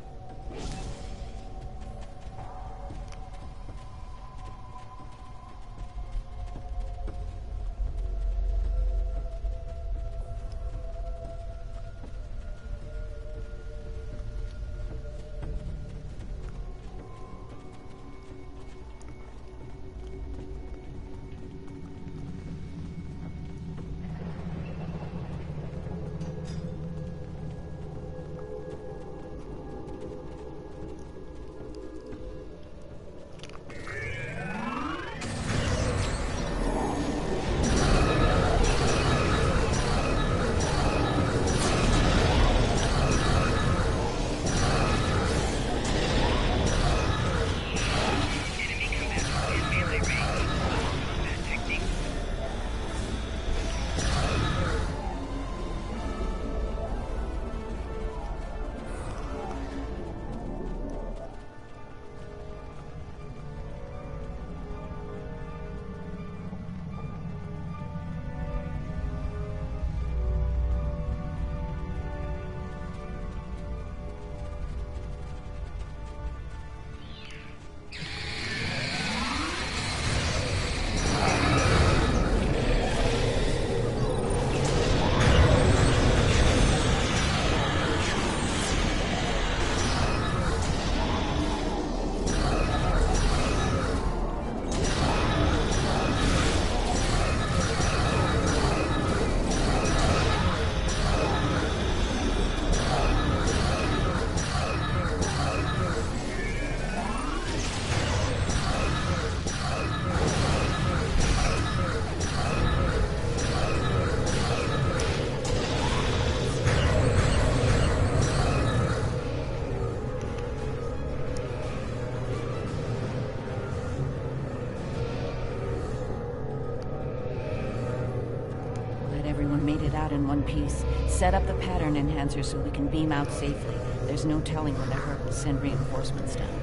made it out in one piece. Set up the pattern enhancer so we can beam out safely. There's no telling when the Herc will send reinforcements down.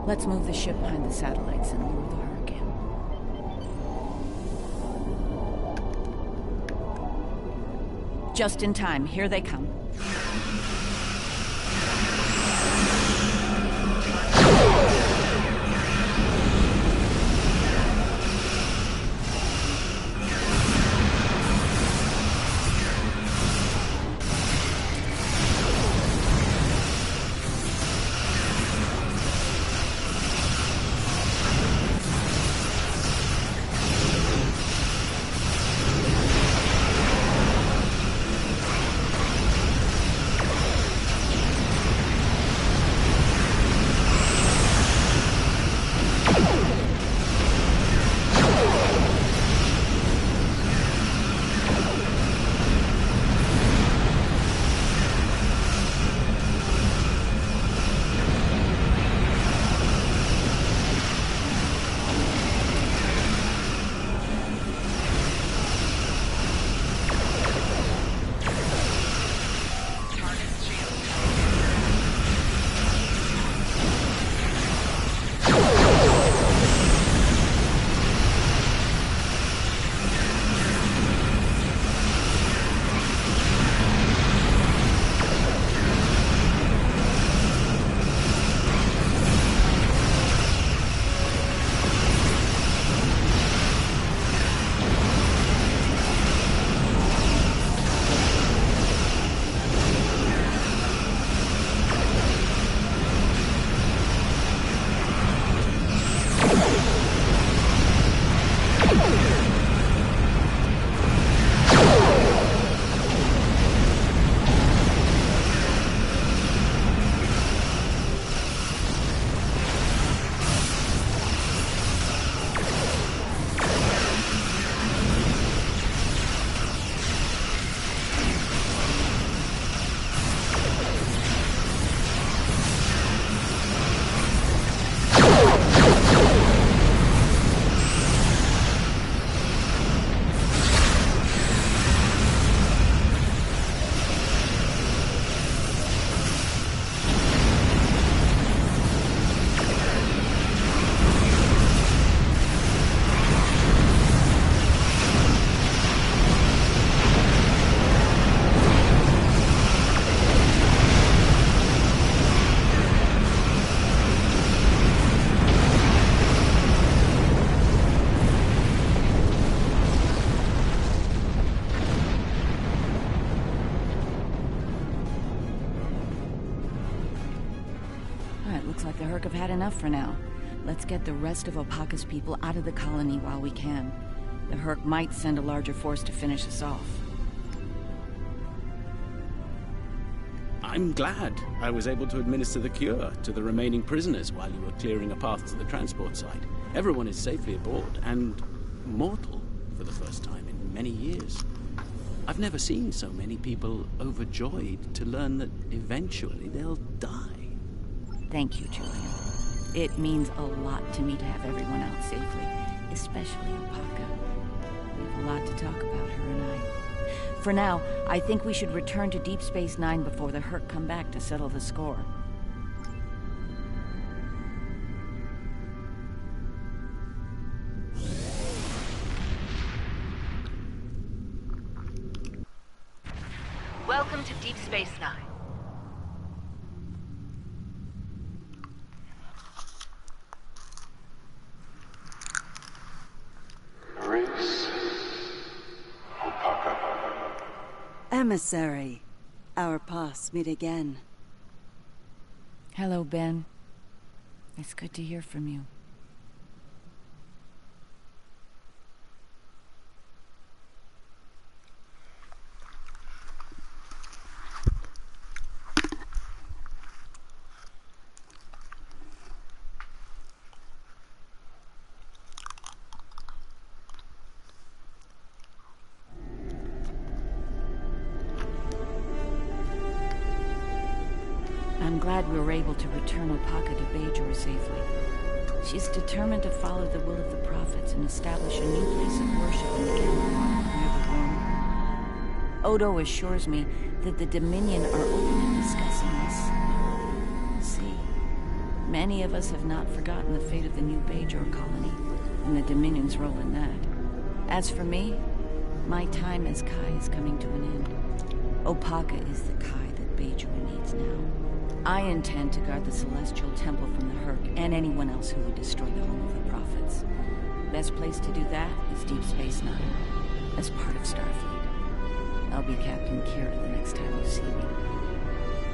Let's move the ship behind the satellites and lure the Herc in. Just in time. Here they come. Herc have had enough for now. Let's get the rest of Opaka's people out of the colony while we can. The Herc might send a larger force to finish us off. I'm glad I was able to administer the cure to the remaining prisoners while you were clearing a path to the transport site. Everyone is safely aboard, and mortal for the first time in many years. I've never seen so many people overjoyed to learn that eventually they'll die. Thank you, Julian. It means a lot to me to have everyone out safely, especially Opaka. We have a lot to talk about, her and I. For now, I think we should return to Deep Space Nine before the Herc come back to settle the score. Welcome to Deep Space Nine. Emissary, our paths meet again. Hello, Ben. It's good to hear from you. I'm glad we were able to return Opaka to Bajor safely. She's determined to follow the will of the prophets and establish a new place of worship in the Camelot near the womb. Odo assures me that the Dominion are open to discussing this. See, many of us have not forgotten the fate of the new Bajor colony and the Dominion's role in that. As for me, my time as Kai is coming to an end. Opaka is the Kai that Bajor needs now. I intend to guard the Celestial Temple from the Herc and anyone else who would destroy the home of the Prophets. Best place to do that is Deep Space Nine, as part of Starfleet. I'll be Captain Kira the next time you see me.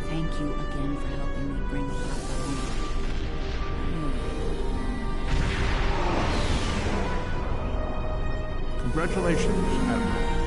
Thank you again for helping me bring Opaka home. Congratulations, Admiral.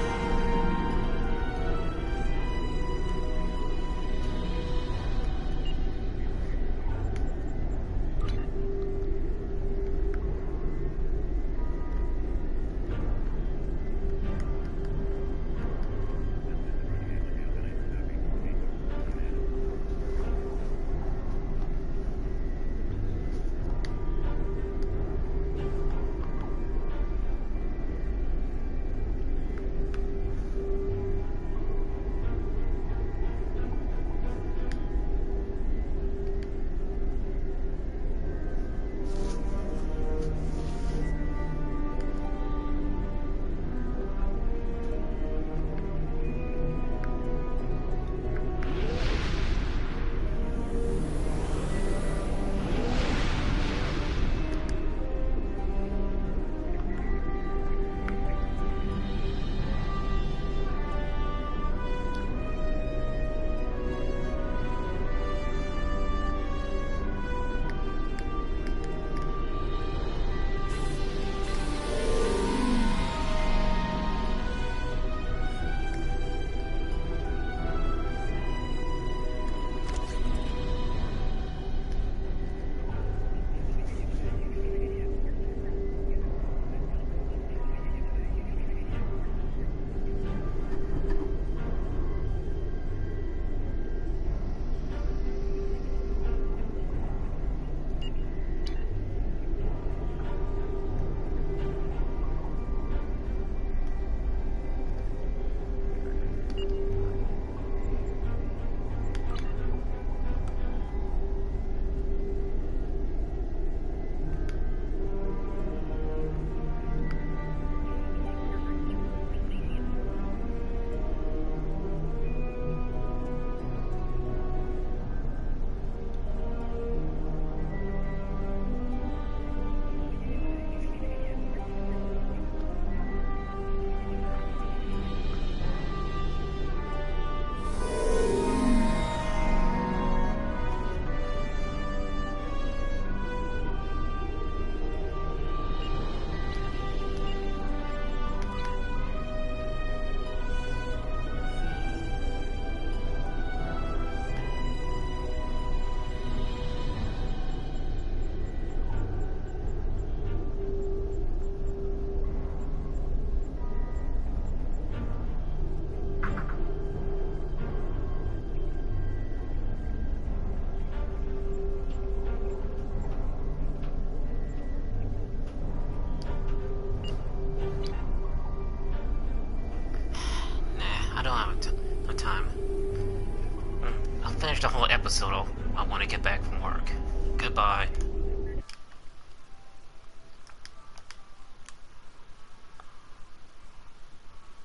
after a whole episode, I want to get back from work. Goodbye.